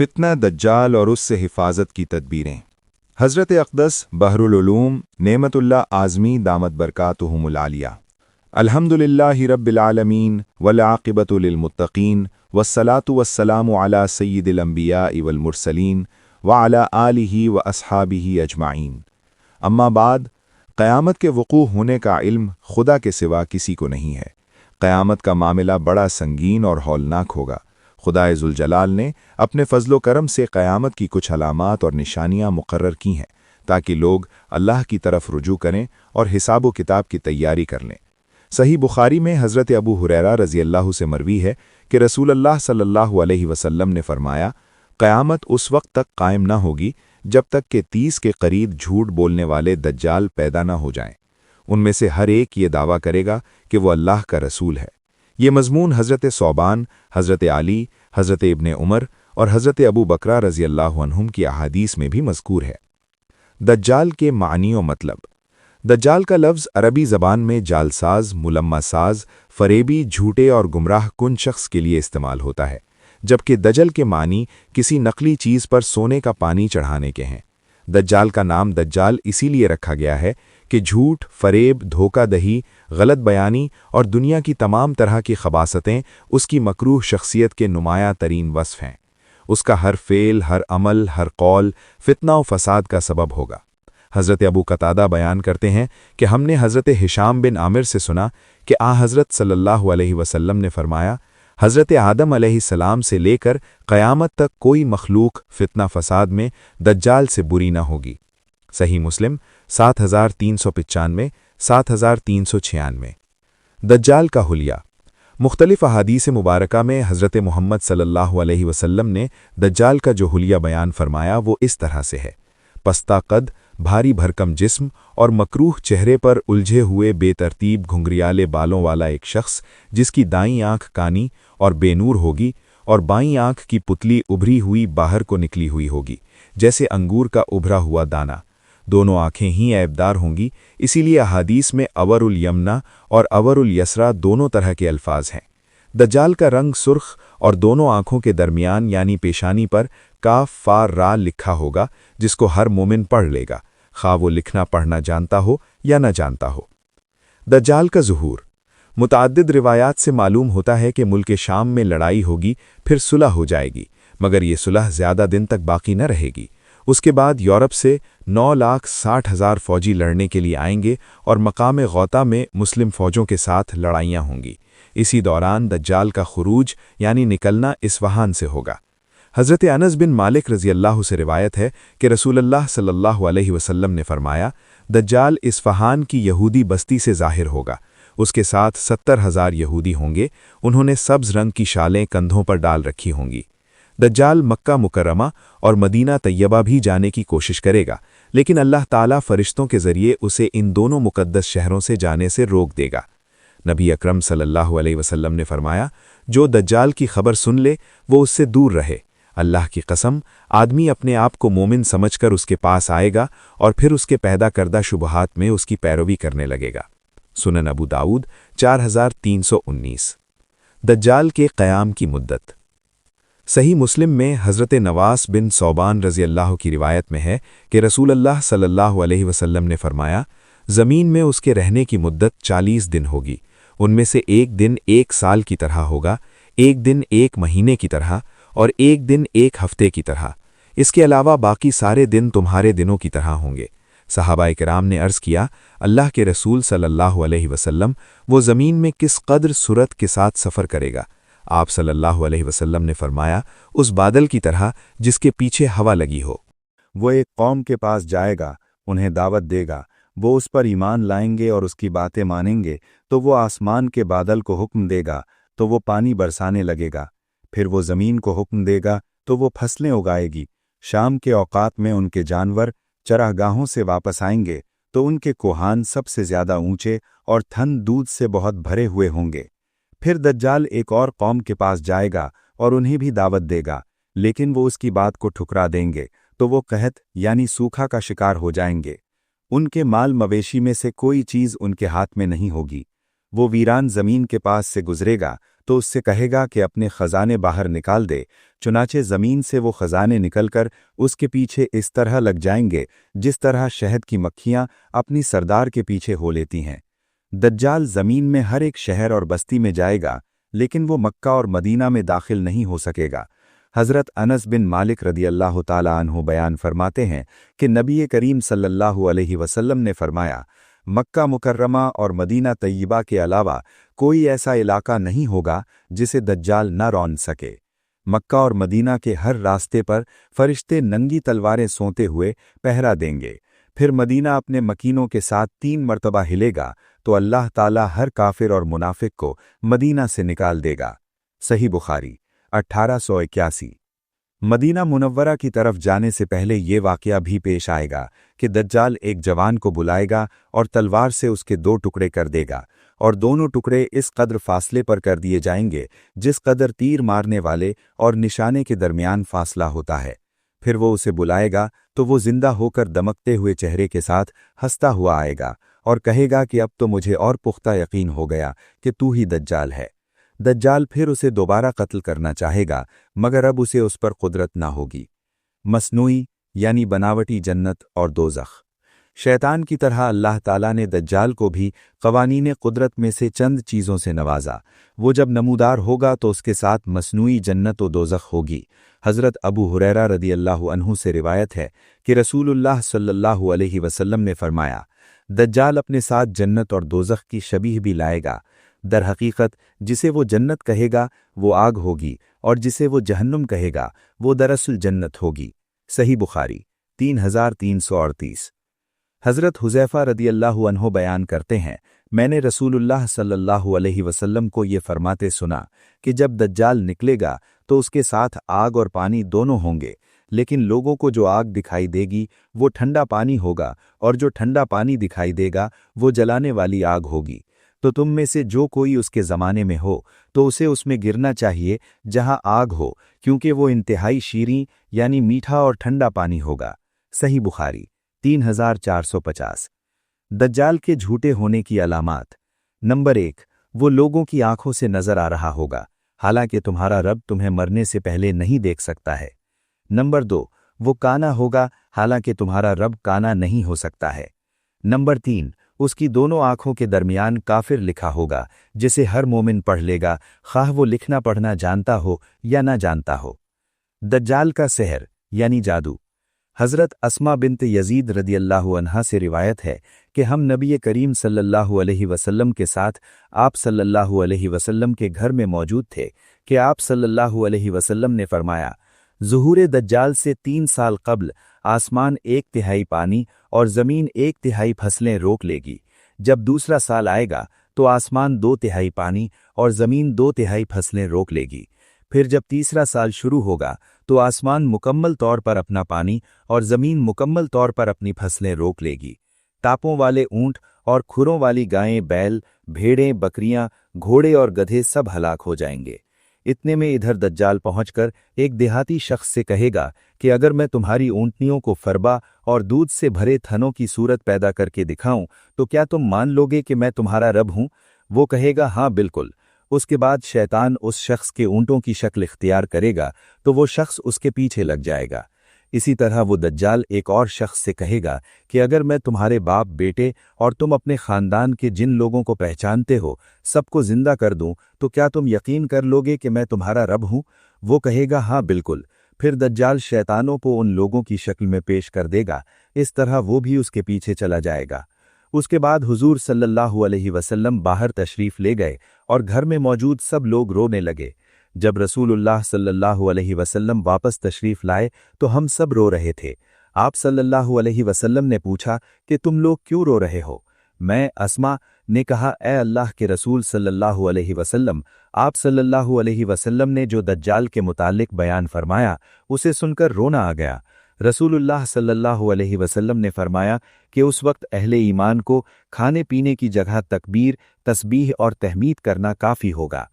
فتنہ दज्जाल और उससे हिफाजत की तदबीरें। हज़रत अक़दस बहरुल उलूम नेमतुल्लाह आज़मी दामत बरकातुहुमुल आलिया। अल्हम्दुलिल्लाहि रब्बिल आलमीन वल आक़िबतु लिल मुत्तक़ीन वस्सलातु वस्सलामु अला सय्यिदिल अंबियाइ वल मुरसलीन व अला आलिहि व अस्हाबिहि अजमाइन। अम्मा बाद, क़यामत के वक़ू होने का इल्म खुदा के सिवा किसी को नहीं है। क़यामत का मामला बड़ा संगीन और हौलनाक होगा। खुदाए ज़ुल जलाल ने अपने फ़ज़्ल व करम से क़यामत की कुछ अलामात और निशानियाँ मुक़र्रर की हैं ताकि लोग अल्लाह की तरफ रुजू करें और हिसाब व किताब की तैयारी कर लें। सही बुखारी में हज़रत अबू हुरैरा रज़ी अल्लाह से मरवी है कि रसूलुल्लाह सल्लल्लाहु अलैहि वसल्लम ने फरमाया, क़यामत उस वक्त तक कायम न होगी जब तक कि 30 के करीब झूठ बोलने वाले दज्जाल पैदा न हो जाएं। उनमें से हर एक ये दावा करेगा कि वो अल्लाह का रसूल है। ये मज़मून हज़रत सौबान, हज़रत अली, हज़रत इब्ने उमर और हज़रत अबू बकरा रज़ी अल्लाहु अन्हुम की अहादीस में भी मज़कूर है। दज्जाल के मानी व मतलब। दज्जाल का लफ्ज़ अरबी ज़बान में जालसाज, मुलम्मासाज, फ़रेबी, झूठे और गुमराह कुन शख्स के लिए इस्तेमाल होता है, जबकि दजल के मानी किसी नकली चीज़ पर सोने का पानी चढ़ाने के हैं। दज्जाल का नाम दज्जाल इसीलिए रखा गया है कि झूठ, फ़रेब, धोखादही, गलत बयानी और दुनिया की तमाम तरह की खबासतें उसकी मकरूह शख्सियत के नुमाया तरीन वस्फ़ हैं। उसका हर फ़ेल, हर अमल, हर कौल फितना व फसाद का सबब होगा। हज़रत अबू कतादा बयान करते हैं कि हमने हज़रत हिशाम बिन आमिर से सुना कि हज़रत सल्लल्लाहु अलैहि वसल्लम ने फरमाया, हज़रत आदम अलैहिस्सलाम से लेकर क़यामत तक कोई मखलूक फितना फसाद में दज्जाल से बुरी न होगी। सही मुस्लिम 7395, 7396। दज्जाल का हुलिया। मुख्तलिफ अहादीस मुबारका में हज़रत मुहम्मद सल्लल्लाहु अलैहि वसल्लम ने दज्जाल का जो हुलिया बयान फरमाया वो इस तरह से है: पस्ता कद, भारी भरकम जिस्म और मकरूह चेहरे पर उलझे हुए बेतरतीब घुंघरियाले बालों वाला एक शख्स, जिसकी दाईं आंख कानी और बेनूर होगी और बाईं आंख की पुतली उभरी हुई बाहर को निकली हुई होगी, जैसे अंगूर का उभरा हुआ दाना। दोनों आंखें ही ऐबदार होंगी, इसीलिए अहादीस में अवरुल यमना और अवरुल यसरा दोनों तरह के अल्फाज हैं। दज्जाल का रंग सुर्ख और दोनों आंखों के दरमियान यानी पेशानी पर काफ फा रा लिखा होगा, जिसको हर मोमिन पढ़ लेगा, खा वो लिखना पढ़ना जानता हो या न जानता हो। दज्जाल का ज़ुहूर। मुतअद्दिद रिवायात से मालूम होता है कि मुल्क शाम में लड़ाई होगी, फिर सुलह हो जाएगी, मगर ये सुलह ज़्यादा दिन तक बाकी न रहेगी। उसके बाद यूरोप से 9,60,000 फ़ौजी लड़ने के लिए आएंगे और मकाम गौता में मुस्लिम फ़ौजों के साथ लड़ाइयाँ होंगी। इसी दौरान दज्जाल का खुरूज यानी निकलना इस्फ़हान से होगा। हज़रत अनस बिन मालिक रज़ी अल्लाह से रिवायत है कि रसूलुल्लाह सल्लल्लाहु अलैहि वसल्लम ने फरमाया, दज्जाल इस्फ़हान की यहूदी बस्ती से ज़ाहिर होगा। उसके साथ 70,000 यहूदी होंगे। उन्होंने सब्ज़ रंग की शालें कंधों पर डाल रखी होंगी। दज्जाल मक्का मुकर्रमा और मदीना तैयबा भी जाने की कोशिश करेगा, लेकिन अल्लाह ताला फ़रिश्तों के ज़रिए उसे इन दोनों मुक़द्दस शहरों से जाने से रोक देगा। नबी अकरम सल्लल्लाहु अलैहि वसल्लम ने फरमाया, जो दज्जाल की खबर सुन ले वो उससे दूर रहे। अल्लाह की कसम, आदमी अपने आप को मोमिन समझकर उसके पास आएगा और फिर उसके पैदा करदा शुबहात में उसकी पैरवी करने लगेगा। सुनन अबू दाऊद 4319। दज्जाल के क़याम की मुद्दत। सही मुस्लिम में हज़रत नवास बिन सौबान रज़ी अल्लाह की रिवायत में है कि रसूलुल्लाह सल्लल्लाहु अलैहि वसल्लम ने फरमाया, ज़मीन में उसके रहने की मुद्दत 40 दिन होगी। उनमें से एक दिन 1 साल की तरह होगा, एक दिन 1 महीने की तरह और एक दिन 1 हफ्ते की तरह। इसके अलावा बाकी सारे दिन तुम्हारे दिनों की तरह होंगे। सहाबाए किराम ने अर्ज़ किया, अल्लाह के रसूल सल्लल्लाहु अलैहि वसल्लम, वो ज़मीन में किस कद्र सूरत के साथ सफ़र करेगा? आप सल्लल्लाहु अलैहि वसल्लम ने फरमाया, उस बादल की तरह जिसके पीछे हवा लगी हो। वो एक कौम के पास जाएगा, उन्हें दावत देगा, वो उस पर ईमान लाएंगे और उसकी बातें मानेंगे, तो वो आसमान के बादल को हुक्म देगा तो वो पानी बरसाने लगेगा। फिर वो ज़मीन को हुक्म देगा तो वो फसलें उगाएगी। शाम के औकात में उनके जानवर चरागाहों से वापस आएंगे तो उनके कोहान सबसे ज़्यादा ऊंचे और थन दूध से बहुत भरे हुए होंगे। फिर दज्जाल एक और कौम के पास जाएगा और उन्हें भी दावत देगा, लेकिन वो उसकी बात को ठुकरा देंगे तो वो कहत यानी सूखा का शिकार हो जाएंगे। उनके माल मवेशी में से कोई चीज़ उनके हाथ में नहीं होगी। वो वीरान ज़मीन के पास से गुजरेगा तो उससे कहेगा कि अपने खजाने बाहर निकाल दे। चुनाचे ज़मीन से वो खजाने निकलकर उसके पीछे इस तरह लग जाएंगे जिस तरह शहद की मक्खियां अपनी सरदार के पीछे हो लेती हैं। दज्जाल ज़मीन में हर एक शहर और बस्ती में जाएगा, लेकिन वो मक्का और मदीना में दाखिल नहीं हो सकेगा। हज़रत अनस बिन मालिक रदियल्लाहु ताला अन्हु बयान फरमाते हैं कि नबी करीम सल्लल्लाहु अलैहि वसल्लम ने फरमाया, मक्का मुकर्रमा और मदीना तय्यबा के अलावा कोई ऐसा इलाका नहीं होगा जिसे दज्जाल न रौंद सके। मक्का और मदीना के हर रास्ते पर फरिश्ते नंगी तलवारें सोते हुए पहरा देंगे। फिर मदीना अपने मकीनों के साथ 3 मरतबा हिलेगा तो अल्लाह ताला हर काफिर और मुनाफिक को मदीना से निकाल देगा। सही बुखारी 1881। मदीना मुनव्वरा की तरफ जाने से पहले ये वाक़या भी पेश आएगा कि दज्जाल एक जवान को बुलाएगा और तलवार से उसके 2 टुकड़े कर देगा, और दोनों टुकड़े इस कदर फासले पर कर दिए जाएंगे जिस कदर तीर मारने वाले और निशाने के दरमियान फासला होता है। फिर वो उसे बुलाएगा तो वो जिंदा होकर दमकते हुए चेहरे के साथ हंसता हुआ आएगा और कहेगा कि अब तो मुझे और पुख्ता यकीन हो गया कि तू ही दज्जाल है। दज्जाल फिर उसे दोबारा कत्ल करना चाहेगा, मगर अब उसे उस पर कुदरत ना होगी। मसनूई यानी बनावटी जन्नत और दोज़ख। शैतान की तरह अल्लाह ताला ने दज्जाल को भी क़वानीन कुदरत में से चंद चीज़ों से नवाजा। वो जब नमूदार होगा तो उसके साथ मसनूई जन्नत व दोज़ख होगी। हज़रत अबू हुरैरा रदियल्लाहु अन्हु से रिवायत है कि रसूलुल्लाह सल्लल्लाहु अलैहि वसल्लम ने फरमाया, दज्जाल अपने साथ जन्नत और दोज़ख की शबीह भी लाएगा। दर हकीकत जिसे वो जन्नत कहेगा वो आग होगी, और जिसे वो जहन्नुम कहेगा वो दरअसल जन्नत होगी। सही बुखारी 3338। हज़रत हुज़ैफ़ा रदियल्लाहु अन्हु बयान करते हैं, मैंने रसूलुल्लाह सल्लल्लाहु अलैहि वसल्लम को ये फरमाते सुना कि जब दज्जाल निकलेगा तो उसके साथ आग और पानी दोनों होंगे, लेकिन लोगों को जो आग दिखाई देगी वो ठंडा पानी होगा, और जो ठंडा पानी दिखाई देगा वो जलाने वाली आग होगी। तो तुम में से जो कोई उसके ज़माने में हो तो उसे उसमें गिरना चाहिए जहां आग हो, क्योंकि वो इंतहाई शीरीं यानी मीठा और ठंडा पानी होगा। सही बुखारी 3450। दज्जाल के झूठे होने की अलामात। नंबर 1, वो लोगों की आंखों से नजर आ रहा होगा, हालांकि तुम्हारा रब तुम्हें मरने से पहले नहीं देख सकता है। नंबर 2, वो काना होगा, हालांकि तुम्हारा रब काना नहीं हो सकता है। नंबर 3, उसकी दोनों आंखों के दरमियान काफिर लिखा होगा, जिसे हर मोमिन पढ़ लेगा, खाह वो लिखना पढ़ना जानता हो या ना जानता हो। दज्जाल का सहर यानी जादू। हज़रत अस्मा बिन्त यजीद रदियल्लाहु अन्हा से रिवायत है कि हम नबी करीम सल्लल्लाहु अलैहि वसल्लम के साथ आप सल्लल्लाहु अलैहि वसल्लम के घर में मौजूद थे कि आप सल्लल्लाहु अलैहि वसल्लम ने फरमाया, ज़ुहूर दज्जाल से 3 साल कब्ल आसमान 1/3 पानी और ज़मीन 1/3 फसलें रोक लेगी। जब दूसरा साल आएगा तो आसमान 2/3 पानी और ज़मीन 2/3 फसलें रोक लेगी। फिर जब तीसरा साल शुरू होगा तो आसमान मुकम्मल तौर पर अपना पानी और ज़मीन मुकम्मल तौर पर अपनी फसलें रोक लेगी। टापों वाले ऊंट और खुरों वाली गायें, बैल, भेड़ें, बकरियां, घोड़े और गधे सब हलाक हो जाएंगे। इतने में इधर दज्जाल पहुंचकर एक देहाती शख्स से कहेगा कि अगर मैं तुम्हारी ऊंटनियों को फरबा और दूध से भरे थनों की सूरत पैदा करके दिखाऊं तो क्या तुम मान लोगे कि मैं तुम्हारा रब हूं? वो कहेगा, हाँ बिल्कुल। उसके बाद शैतान उस शख्स के ऊंटों की शक्ल इख्तियार करेगा तो वो शख्स उसके पीछे लग जाएगा। इसी तरह वो दज्जाल एक और शख्स से कहेगा कि अगर मैं तुम्हारे बाप, बेटे और तुम अपने खानदान के जिन लोगों को पहचानते हो सबको जिंदा कर दूं तो क्या तुम यकीन कर लोगे कि मैं तुम्हारा रब हूं? वो कहेगा, हाँ बिल्कुल। फिर दज्जाल शैतानों को उन लोगों की शक्ल में पेश कर देगा, इस तरह वो भी उसके पीछे चला जाएगा। उसके बाद हुजूर सल्लल्लाहु अलैहि वसल्लम बाहर तशरीफ ले गए और घर में मौजूद सब लोग रोने लगे। जब रसूलुल्लाह सल्लल्लाहु अलैहि वसल्लम वापस तशरीफ लाए तो हम सब रो रहे थे। आप सल्लल्लाहु अलैहि वसल्लम ने पूछा कि तुम लोग क्यों रो रहे हो? मैं, अस्मा ने कहा, ए अल्लाह के रसूल सल्लल्लाहु अलैहि वसल्लम, आप सल्लल्लाहु अलैहि वसल्लम ने जो दज्जाल के मुतालिक बयान फरमाया उसे सुनकर रोना आ गया। रसूलुल्लाह सल्लल्लाहु अलैहि वसल्लम ने फरमाया कि उस वक्त अहले ईमान को खाने पीने की जगह तकबीर, तस्बीह और तहमीद करना काफ़ी होगा।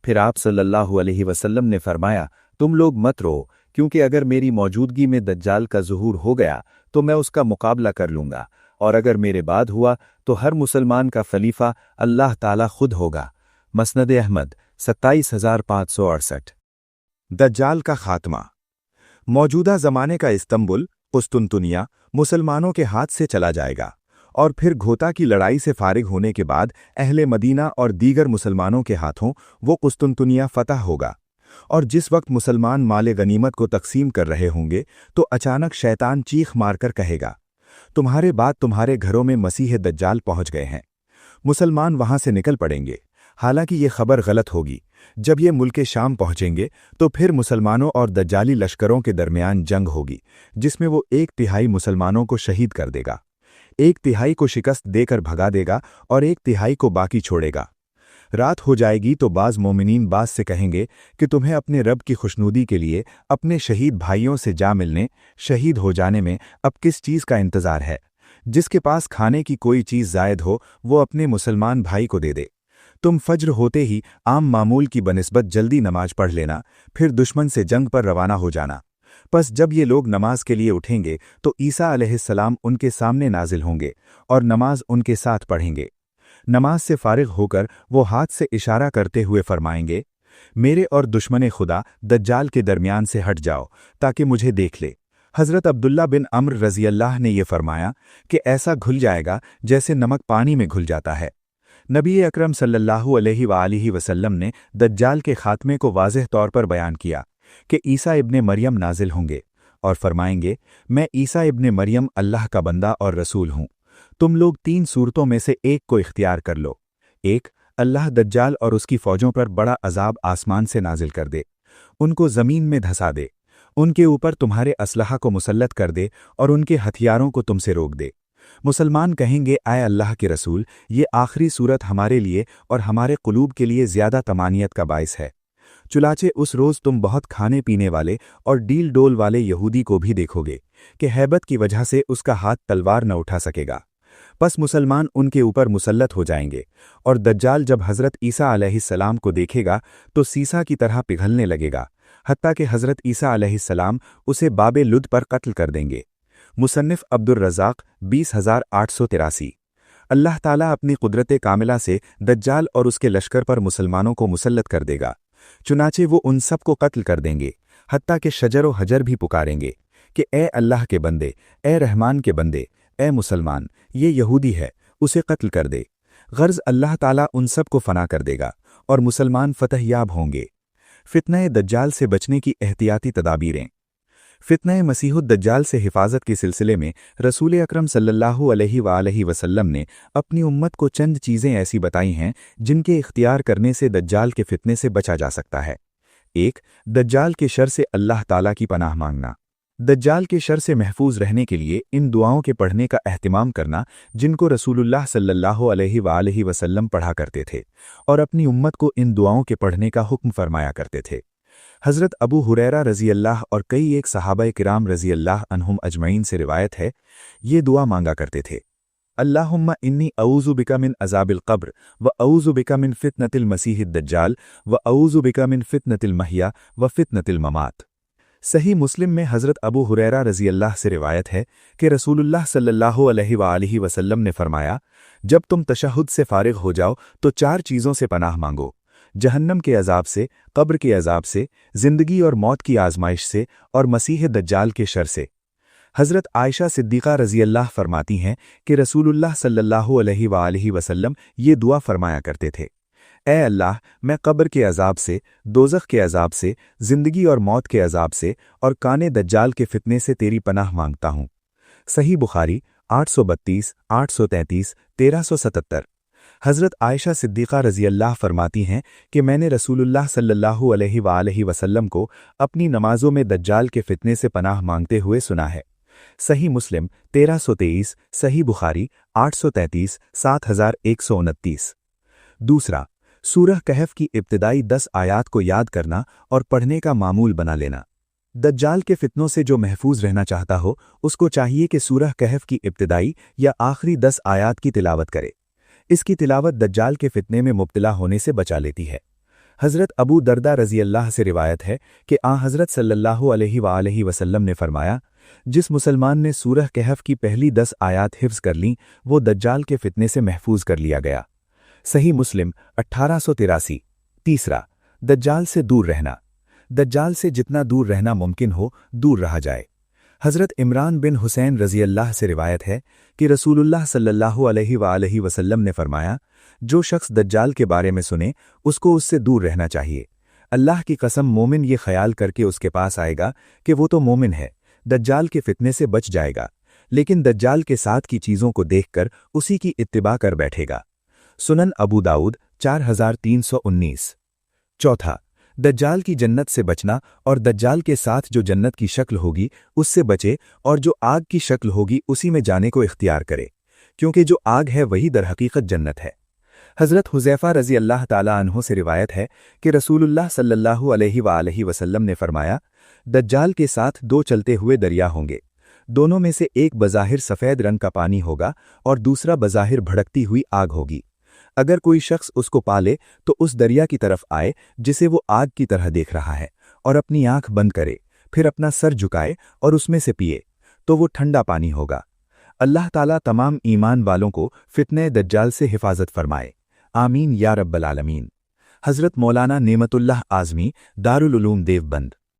फिर आप सल्लल्लाहु अलैहि वसल्लम ने फरमाया, तुम लोग मत रो, क्योंकि अगर मेरी मौजूदगी में दज्जाल का ज़ुहूर हो गया तो मैं उसका मुकाबला कर लूँगा, और अगर मेरे बाद हुआ तो हर मुसलमान का खलीफा अल्लाह ताला खुद होगा। मसनद अहमद 27,568। दज्जाल का खात्मा। मौजूदा ज़माने का इस्तंबुल, कुस्तुनतुनिया मुसलमानों के हाथ से चला जाएगा और फिर घोता की लड़ाई से फारिग होने के बाद अहले मदीना और दीगर मुसलमानों के हाथों वो कुस्तुनतुनिया फतह होगा। और जिस वक्त मुसलमान माले गनीमत को तकसीम कर रहे होंगे तो अचानक शैतान चीख मारकर कहेगा, तुम्हारे बाद तुम्हारे घरों में मसीह दज्जाल पहुंच गए हैं। मुसलमान वहां से निकल पड़ेंगे। हालांकि ये खबर गलत होगी। जब ये मुल्क शाम पहुंचेंगे तो फिर मुसलमानों और दज्जाली लश्करों के दरमियान जंग होगी, जिसमें वो 1/3 मुसलमानों को शहीद कर देगा, 1/3 को शिकस्त देकर भगा देगा और 1/3 को बाकी छोड़ेगा। रात हो जाएगी तो बाज़ मोमिनीन बाज़ से कहेंगे कि तुम्हें अपने रब की खुशनुदी के लिए अपने शहीद भाइयों से जा मिलने, शहीद हो जाने में अब किस चीज़ का इंतज़ार है। जिसके पास खाने की कोई चीज़ ज़ायद हो वो अपने मुसलमान भाई को दे दे। तुम फज्र होते ही आम मामूल की बनिस्बत जल्दी नमाज पढ़ लेना, फिर दुश्मन से जंग पर रवाना हो जाना। बस जब ये लोग नमाज के लिए उठेंगे तो ईसा अलैहिस्सलाम उनके सामने नाजिल होंगे और नमाज उनके साथ पढ़ेंगे। नमाज से फारिग होकर वो हाथ से इशारा करते हुए फरमाएंगे, मेरे और दुश्मन खुदा दज्जाल के दरमियान से हट जाओ ताकि मुझे देख ले। हज़रत अब्दुल्ला बिन अम्र रज़ी अल्लाह ने ये फरमाया कि ऐसा घुल जाएगा जैसे नमक पानी में घुल जाता है। नबी अकरम सल्लल्लाहु अलैहि वसल्लम ने दज्जाल के खात्मे को वाज़ेह तौर पर बयान किया कि ईसा इब्ने मरियम नाजिल होंगे और फरमाएंगे, मैं ईसा इब्ने मरियम अल्लाह का बंदा और रसूल हूँ। तुम लोग 3 सूरतों में से एक को इख्तियार कर लो। 1, अल्लाह दज्जाल और उसकी फ़ौजों पर बड़ा अजाब आसमान से नाजिल कर दे, उनको ज़मीन में धंसा दे, उनके ऊपर तुम्हारे असलहा को मुसल्लत कर दे और उनके हथियारों को तुमसे रोक दे। मुसलमान कहेंगे, आए अल्लाह के रसूल, ये आखिरी सूरत हमारे लिए और हमारे कुलूब के लिए ज़्यादा तमानियत का बाइस है। चुनाचे उस रोज़ तुम बहुत खाने पीने वाले और डील डोल वाले यहूदी को भी देखोगे कि हैबत की वजह से उसका हाथ तलवार न उठा सकेगा। बस मुसलमान उनके ऊपर मुसल्लत हो जाएंगे और दज्जाल जब हज़रत ईसा अलैहिस्सलाम को देखेगा तो सीसा की तरह पिघलने लगेगा, हत्ता कि हज़रत ईसा अलैहिस्सलाम उसे बाबे लुद पर कत्ल कर देंगे। मुसन्निफ़ अब्दुर रज़ाक़ 20,883। अल्लाह ताला अपनी कुदरत कामिला से दज्जाल और उसके लश्कर पर मुसलमानों को मुसल्लत कर देगा। चुनाचे वो उन सब को कत्ल कर देंगे, हत्ता कि शजर व हजर भी पुकारेंगे कि ए अल्लाह के बंदे, ए रहमान के बंदे, ए मुसलमान, ये यहूदी है, उसे कत्ल कर दे। गर्ज अल्लाह ताला उन सब को फना कर देगा और मुसलमान फतहयाब होंगे। फित्ना दज्जाल से बचने की एहतियाती तदाबीरें। फित्ना मसीहुद दज्जाल से हिफाजत के सिलसिले में रसूल अकरम सल्लल्लाहु अलैहि वसल्लम ने अपनी उम्मत को चंद चीज़ें ऐसी बताई हैं जिनके इख्तियार करने से दज्जाल के फितने से बचा जा सकता है। 1, दज्जाल के शर से अल्लाह ताला की पनाह मांगना। दज्जाल के शर से महफूज रहने के लिए इन दुआओं के पढ़ने का एहतिमाम करना जिनको रसूलुल्लाह सल्लल्लाहु अलैहि वसल्लम पढ़ा करते थे और अपनी उम्मत को इन दुआओं के पढ़ने का हुक्म फरमाया करते थे। हज़रत अबू हुरैरा रज़ी अल्लाह और कई एक सहाबा किराम रज़ी अल्लाह अन्हुम अजमईन से रिवायत है, ये दुआ मांगा करते थे, अल्लाहुम्मा इन्नी अऊज़ु बिका मिन अज़ाबिल क़ब्र व अऊज़ु बिका मिन फ़ितनतिल मसीहिद दज्जाल व अऊज़ु बिका मिन फ़ितनतिल महिया व फ़ितनतिल ममात। सही मुस्लिम में हज़रत अबू हुरैरा रज़ी अल्लाह से रिवायत है कि रसूलुल्लाह सल्लल्लाहु अलैहि वसल्लम ने फरमाया, जब तुम तशहुद से फारिग हो जाओ तो 4 चीज़ों से पनाह मांगो, जहन्नम के अजाब से, कब्र के अजाब से, ज़िंदगी और मौत की आजमाइश से और मसीह दज्जाल के शर से। हज़रत आयशा सिद्दीक़ा रज़ी अल्लाह फरमाती हैं कि रसूलुल्लाह सल्लल्लाहु अलैहि वसल्लम ये दुआ फरमाया करते थे, ए अल्लाह, मैं कब्र के अजाब से, दोज़ख के अजाब से, ज़िंदगी और मौत के अजाब से और काने दज्जाल के फितने से तेरी पनाह मांगता हूँ। सही बुखारी 832, 833, 1377। हज़रत आयशा सिद्दीक़ा रज़ी अल्लाह फरमाती हैं कि मैंने रसूलुल्लाह सल्लल्लाहु अलैहि वसल्लम को अपनी नमाज़ों में दज्जाल के फितने से पनाह मांगते हुए सुना है। सही मुस्लिम 1323, सही बुखारी 833, 7129। दूसरा, सूरह कहफ की इब्तिदाई 10 आयात को याद करना और पढ़ने का मामूल बना लेना। दज्जाल के फितनों से जो महफूज रहना चाहता हो उसको चाहिए कि सूरह कहफ की इब्तिदाई या आखिरी 10 आयात की तिलावत करे। इसकी तिलावत दज्जाल के फितने में मुब्तला होने से बचा लेती है। हज़रत अबू दरदा रज़ी अल्लाह से रिवायत है कि हज़रत सल्लल्लाहु अलैहि वसल्लम ने फरमाया, जिस मुसलमान ने सूरह कहफ की पहली 10 आयात हिफ्ज़ कर लीं वो दज्जाल के फितने से महफूज कर लिया गया। सही मुस्लिम 1883। तीसरा, दज्जाल से दूर रहना। दज्जाल से जितना दूर रहना मुमकिन हो, दूर रहा जाए। हज़रत इमरान बिन हुसैन रज़ी अल्लाह से रिवायत है कि रसूलुल्लाह सल्लल्लाहु अलैहि वसल्लम ने फरमाया, जो शख्स दज्जाल के बारे में सुने उसको उससे दूर रहना चाहिए। अल्लाह की कसम, मोमिन ये ख्याल करके उसके पास आएगा कि वो तो मोमिन है, दज्जाल के फितने से बच जाएगा, लेकिन दज्जाल के साथ की चीज़ों को देखकर उसी की इत्तिबा कर बैठेगा। सुनन अबू दाऊद 4319। चौथा, दज्जाल की जन्नत से बचना और दज्जाल के साथ जो जन्नत की शक्ल होगी उससे बचे और जो आग की शक्ल होगी उसी में जाने को इख्तियार करे, क्योंकि जो आग है वही दरहकीकत जन्नत है। हज़रत हुज़ैफ़ा रज़ी अल्लाह ताला अन्हो से रिवायत है कि रसूलुल्लाह सल्लल्लाहु अलैहि वसल्लम ने फरमाया, दज्जाल के साथ दो चलते हुए दरिया होंगे, दोनों में से एक बज़ाहिर सफ़ेद रंग का पानी होगा और दूसरा बज़ाहिर भड़कती हुई आग होगी। अगर कोई शख्स उसको पाले तो उस दरिया की तरफ आए जिसे वो आग की तरह देख रहा है और अपनी आंख बंद करे, फिर अपना सर झुकाए और उसमें से पिए, तो वो ठंडा पानी होगा। अल्लाह ताला तमाम ईमान वालों को फितने दज्जाल से हिफाजत फरमाए। आमीन या रब्बल आलमीन। हज़रत मौलाना नेमतुल्लाह आज़मी, दारुल उलूम देवबंद।